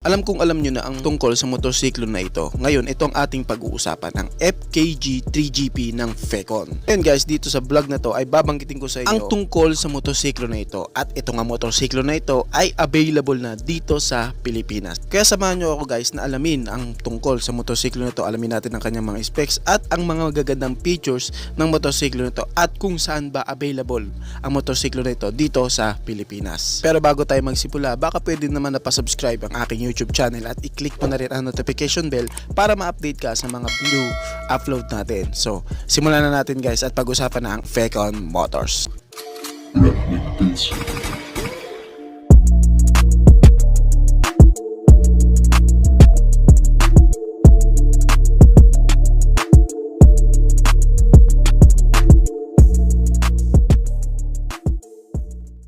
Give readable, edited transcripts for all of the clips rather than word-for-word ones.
Alam kong alam nyo na ang tungkol sa motorsiklo na ito. Ngayon, ito ang ating pag-uusapan, ang FKG 3GP ng Fecon. Ngayon guys, dito sa vlog na to ay babanggitin ko sa inyo ang tungkol sa motorsiklo na ito. At ito nga motorsiklo na ito ay available na dito sa Pilipinas. Kaya samahan nyo ako guys na alamin ang tungkol sa motorsiklo na ito. Alamin natin ang kanyang mga specs at ang mga magagandang features ng motorsiklo na ito at kung saan ba available ang motorsiklo na ito dito sa Pilipinas. Pero bago tayo magsimula, baka pwede naman na pa-subscribe ang aking YouTube channel at i-click mo na rin ang notification bell para ma-update ka sa mga new upload natin. So, simulan na natin guys at pag-usapan na ang Fecon Motors.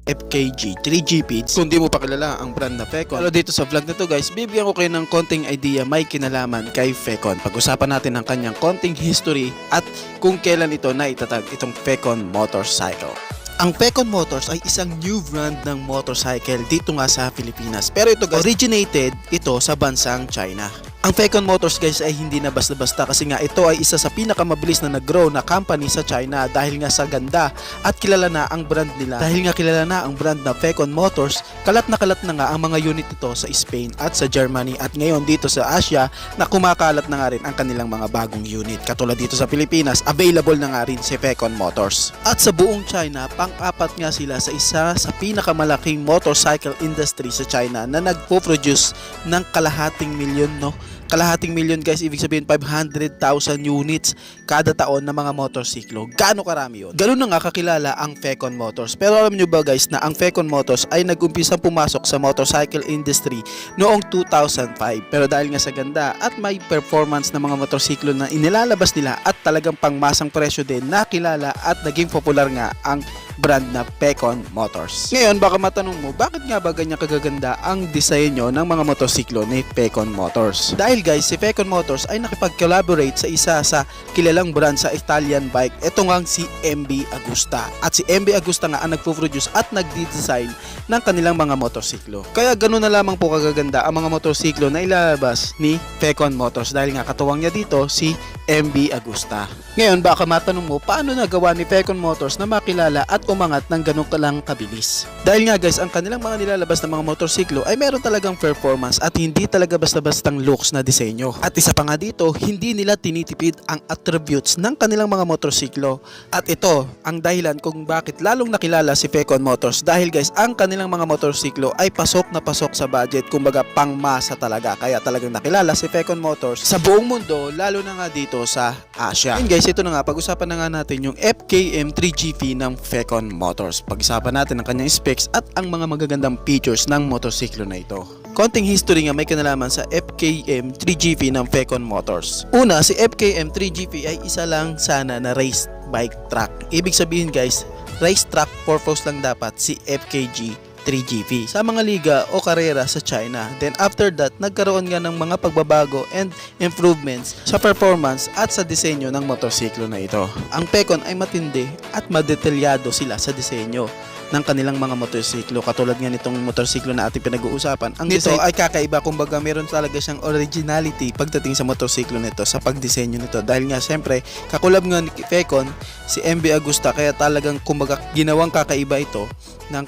FKG 3GP. Kung di mo pa kilala ang brand na Fecon, pero dito sa vlog na to guys, bibigyan ko kayo ng konting idea may kinalaman kay Fecon. Pag-usapan natin ang kanyang konting history at kung kailan ito naitatag itong Fecon motorcycle. Ang Fecon Motors ay isang new brand ng motorcycle dito nga sa Pilipinas. Pero ito guys, originated ito sa bansang China. Ang Fecon Motors guys ay hindi na basta-basta kasi nga ito ay isa sa pinakamabilis na nag-grow na company sa China dahil nga sa ganda at kilala na ang brand nila. Dahil nga kilala na ang brand na Fecon Motors, kalat na nga ang mga unit nito sa Spain at sa Germany at ngayon dito sa Asia na kumakalat na nga rin ang kanilang mga bagong unit. Katulad dito sa Pilipinas, available na nga rin si Fecon Motors. At sa buong China, pang-apat nga sila sa isa sa pinakamalaking motorcycle industry sa China na nagpo-produce ng kalahating milyon guys, ibig sabihin 500,000 units kada taon na mga motorsiklo. Gaano karami yun? Ganun na nga kakilala ang Fecon Motors. Pero alam nyo ba guys na ang Fecon Motors ay nag-umpisang pumasok sa motorcycle industry noong 2005. Pero dahil nga sa ganda at may performance ng mga motorsiklo na inilalabas nila at talagang pangmasang presyo din, nakilala at naging popular nga ang brand na Fecon Motors. Ngayon baka matanong mo, bakit nga ba ganyan kagaganda ang disenyo ng mga motorsiklo ni Fecon Motors? Dahil guys, si Fecon Motors ay nakipag-collaborate sa isa sa kilalang brand sa Italian bike. Ito nga si MB Agusta. At si MB Agusta nga ang nagpo-produce at nagdi-design ng kanilang mga motorsiklo. Kaya ganoon na lamang po kagaganda ang mga motorsiklo na ilalabas ni Fecon Motors dahil nga katuwang niya dito si MB Agusta. Ngayon baka matanong mo, paano nagawa ni Fecon Motors na makilala at umangat ng ganun kalang kabilis? Dahil nga guys, ang kanilang mga nilalabas na mga motorsiklo ay meron talagang performance at hindi talaga basta-bastang looks na disenyo. At isa pa nga dito, hindi nila tinitipid ang attributes ng kanilang mga motorsiklo. At ito ang dahilan kung bakit lalong nakilala si Fecon Motors dahil guys, ang kanilang mga motorsiklo ay pasok na pasok sa budget, kumbaga pangmasa talaga. Kaya talagang nakilala si Fecon Motors sa buong mundo, lalo na nga dito sa Asia. And guys, ito na nga, pag-usapan na nga natin yung FKM 3GP ng Fecon Motors. Pag-usapan natin ang kanyang specs at ang mga magagandang features ng motorsiklo na ito. Konting history nga may kinalaman sa FKM 3GP ng Fecon Motors. Una, si FKM 3GP ay isa lang sana na race bike track. Ibig sabihin guys, race track purpose lang dapat si FKG 3GP sa mga liga o karera sa China. Then after that, nagkaroon nga ng mga pagbabago and improvements sa performance at sa disenyo ng motorsiklo na ito. Ang Fecon ay matindi at madetalyado sila sa disenyo ng kanilang mga motorsiklo. Katulad nga nitong motorsiklo na ating pinag-uusapan, ang nito ay kakaiba, kumbaga meron talaga siyang originality pagdating sa motorsiklo nito, sa pagdisenyo nito. Dahil nga siyempre, kakulab nga ni Fecon, si MB Agusta, kaya talagang kumbaga ginawang kakaiba ito ng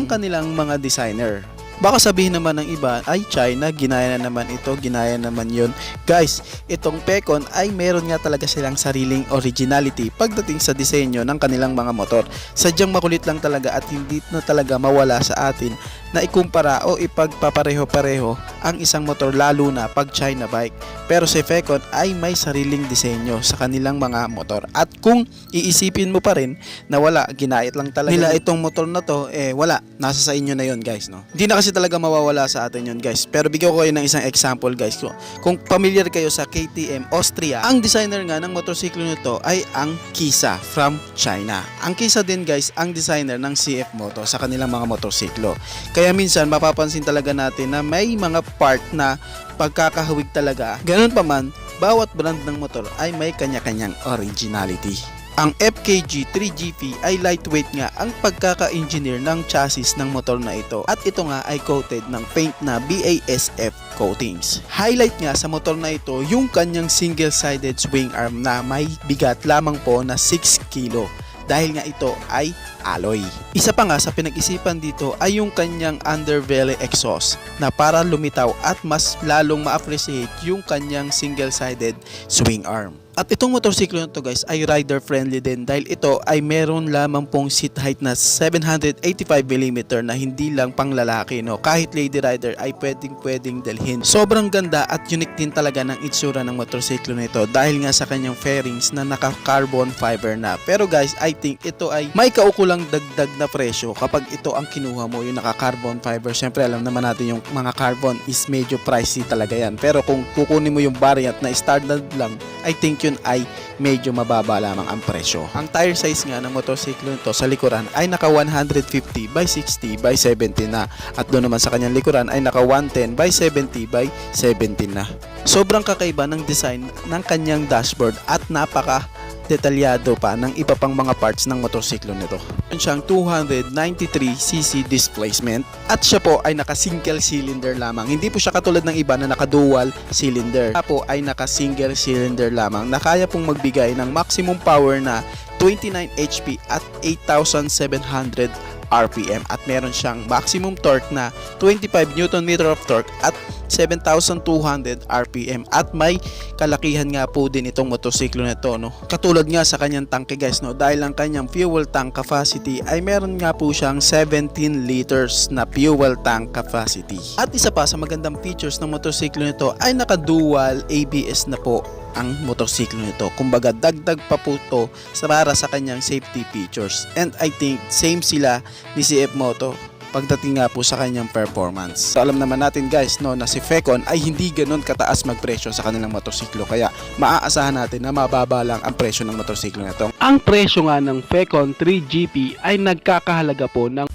kanilang mga designer. Baka sabihin naman ng iba, ay China, ginaya na naman ito, ginaya naman yun. Guys, itong Fecon ay meron nga talaga silang sariling originality pagdating sa disenyo ng kanilang mga motor. Sadyang makulit lang talaga at hindi na talaga mawala sa atin na ikumpara o ipagpapareho-pareho ang isang motor, lalo na pag China bike. Pero si Fecon ay may sariling disenyo sa kanilang mga motor. At kung iisipin mo pa rin na wala, ginait lang talaga nila itong motor na to, wala, nasa sa inyo na yon guys, no? Hindi na kasi talaga mawawala sa atin yun guys. Pero bigyan ko kayo ng isang example guys. Kung familiar kayo sa KTM Austria, ang designer nga ng motorsiklo nito ay ang Kisa from China. Ang Kisa din guys ang designer ng CF Moto sa kanilang mga motorsiklo. Kaya minsan mapapansin talaga natin na may mga part na pagkakahawig talaga. Ganun pa man, bawat brand ng motor ay may kanya-kanyang originality. Ang FKG 3GP ay lightweight nga ang pagkaka-engineer ng chassis ng motor na ito at ito nga ay coated ng paint na BASF coatings. Highlight nga sa motor na ito yung kanyang single-sided swing arm na may bigat lamang po na 6 kilo dahil nga ito ay alloy. Isa pa nga sa pinag-isipan dito ay yung kanyang underbelly exhaust na para lumitaw at mas lalong ma-appreciate yung kanyang single-sided swing arm. At itong motorsiklo na to guys ay rider friendly din dahil ito ay meron lamang pong seat height na 785mm na hindi lang pang lalaki, no. Kahit lady rider ay pwedeng dalhin. Sobrang ganda at unique din talaga ng itsura ng motorsiklo nito dahil nga sa kanyang fairings na naka carbon fiber na. Pero guys, I think ito ay may kaukulang dagdag na presyo kapag ito ang kinuha mo, yung naka carbon fiber. Syempre alam naman natin yung mga carbon is medyo pricey talaga yan. Pero kung kukunin mo yung variant na standard lang, I think yun ay medyo mababa lamang ang presyo. Ang tire size nga ng motorsiklo nito sa likuran ay naka 150 by 60 by 70 na at doon naman sa kanyang likuran ay naka 110 by 70 by 17 na. Sobrang kakaiba ng design ng kanyang dashboard at napaka detalyado pa ng iba pang mga parts ng motorsiklo nito. Meron siyang 293cc displacement at siya po ay naka single cylinder lamang. Hindi po siya katulad ng iba na naka dual cylinder. Siya po ay naka single cylinder lamang na kaya pong magbigay ng maximum power na 29 HP at 8,700 RPM at meron siyang maximum torque na 25 Nm of torque at 7,200 RPM at may kalakihan nga po din itong motorsiklo na ito, no. Katulad nga sa kanyang tangke guys, no, dahil ang kanyang fuel tank capacity ay meron nga po siyang 17 liters na fuel tank capacity. At isa pa sa magandang features ng motorsiklo nito ay naka dual ABS na po ang motorsiklo nito. Kumbaga dagdag pa po ito para sa kanyang safety features. And I think same sila ni CF Moto pagdating nga po sa kanyang performance. So, alam naman natin guys, no, na si Fecon ay hindi ganoon kataas magpresyo sa kanilang motorsiklo kaya maaasahan natin na mababa lang ang presyo ng motorsiklo nito. Ang presyo nga ng Fecon 3GP ay nagkakahalaga po ng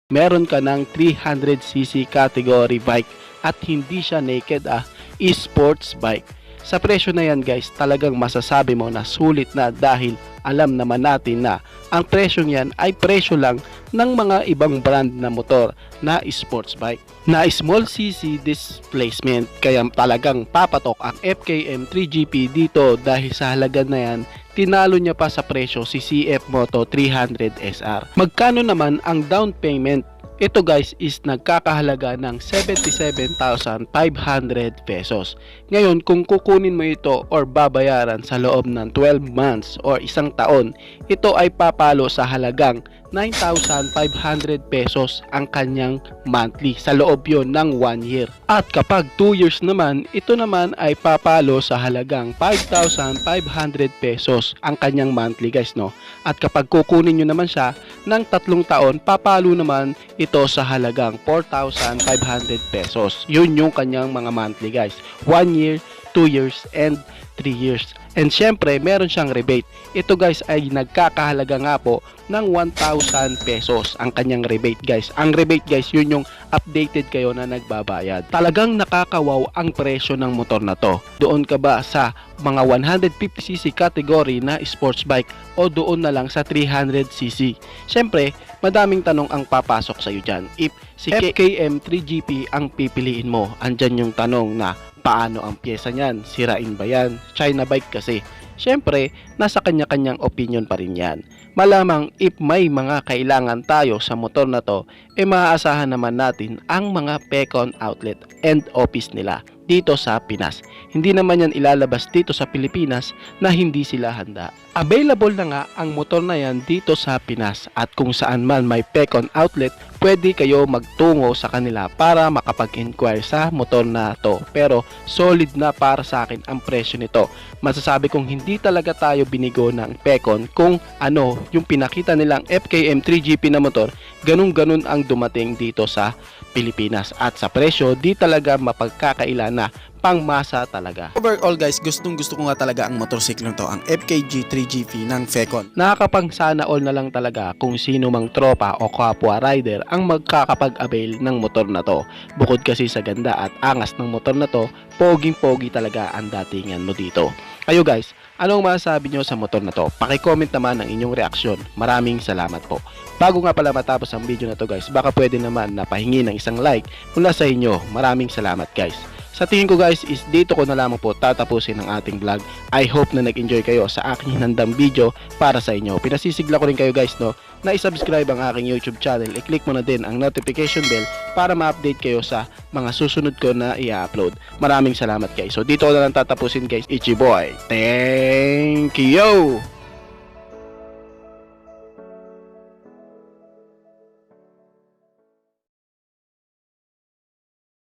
meron ka ng 300cc category bike at hindi siya naked e-sports bike. Sa presyo na yan guys, talagang masasabi mo na sulit na dahil alam naman natin na ang presyo niyan ay presyo lang ng mga ibang brand na motor na sports bike na small cc displacement, kaya talagang papatok ang FKM 3GP dito dahil sa halaga na yan tinalo niya pa sa presyo si CF Moto 300 SR. Magkano naman ang down payment? Ito guys is nagkakahalaga ng 77,500 pesos. Ngayon kung kukunin mo ito or babayaran sa loob ng 12 months or isang taon, ito ay papalo sa halagang 9,500 pesos ang kanyang monthly sa loob yon ng 1 year. At kapag 2 years naman, ito naman ay papalo sa halagang 5,500 pesos ang kanyang monthly guys, no. At kapag kukunin nyo naman siya ng 3 taon, papalo naman ito sa halagang 4,500 pesos. Yun yung kanyang mga monthly guys. 1 year, 2 years, and 3 years. And syempre, meron siyang rebate. Ito guys ay nagkakahalaga nga po ng 1,000 pesos ang kanyang rebate guys. Ang rebate guys, yun yung updated kayo na nagbabayad. Talagang nakakawaw ang presyo ng motor na to. Doon ka ba sa mga 150cc category na sports bike o doon na lang sa 300cc? Syempre, madaming tanong ang papasok sa iyo dyan. If si FKM 3GP ang pipiliin mo, andyan yung tanong na paano ang pyesa niyan? Sirain ba yan? China bike kasi. Syempre, nasa kanya-kanyang opinion pa rin yan. Malamang if may mga kailangan tayo sa motor na to, maaasahan naman natin ang mga Fecon outlet and office nila dito sa Pinas. Hindi naman yan ilalabas dito sa Pilipinas na hindi sila handa. Available na nga ang motor na yan dito sa Pinas at kung saan man may Fecon outlet, pwede kayo magtungo sa kanila para makapag-inquire sa motor na to. Pero solid na para sa akin ang presyo nito. Masasabi kong hindi talaga tayo binigo ng Fecon kung ano yung pinakita nilang FKM 3GP na motor, ganun-ganun ang dumating dito sa Pilipinas. At sa presyo, di talaga mapagkakaila na pangmasa talaga. Overall guys, gustong-gusto ko nga talaga ang motorsiklo to, ang FKG 3GP ng Fecon. Nakakapang sana all na lang talaga kung sino mang tropa o kapwa rider ang magkakapag-avail ng motor na to. Bukod kasi sa ganda at angas ng motor na to, poging-pogi talaga ang datingan mo dito. Kayo guys, Anong masasabi nyo sa motor na to? Paki-comment naman ang inyong reaksyon. Maraming salamat po. Bago nga pala matapos ang video na to guys, baka pwede naman na pahingi ng isang like mula sa inyo. Maraming salamat guys. Sa tingin ko guys is dito ko na lamang po tatapusin ang ating vlog. I hope na nag-enjoy kayo sa aking hinandang video para sa inyo. Pinasisigla ko rin kayo guys no na i-subscribe ang aking YouTube channel. I-click mo na din ang notification bell para ma-update kayo sa mga susunod ko na i-upload. Maraming salamat guys. So dito ko na lang tatapusin guys. Ichi boy. Thank you!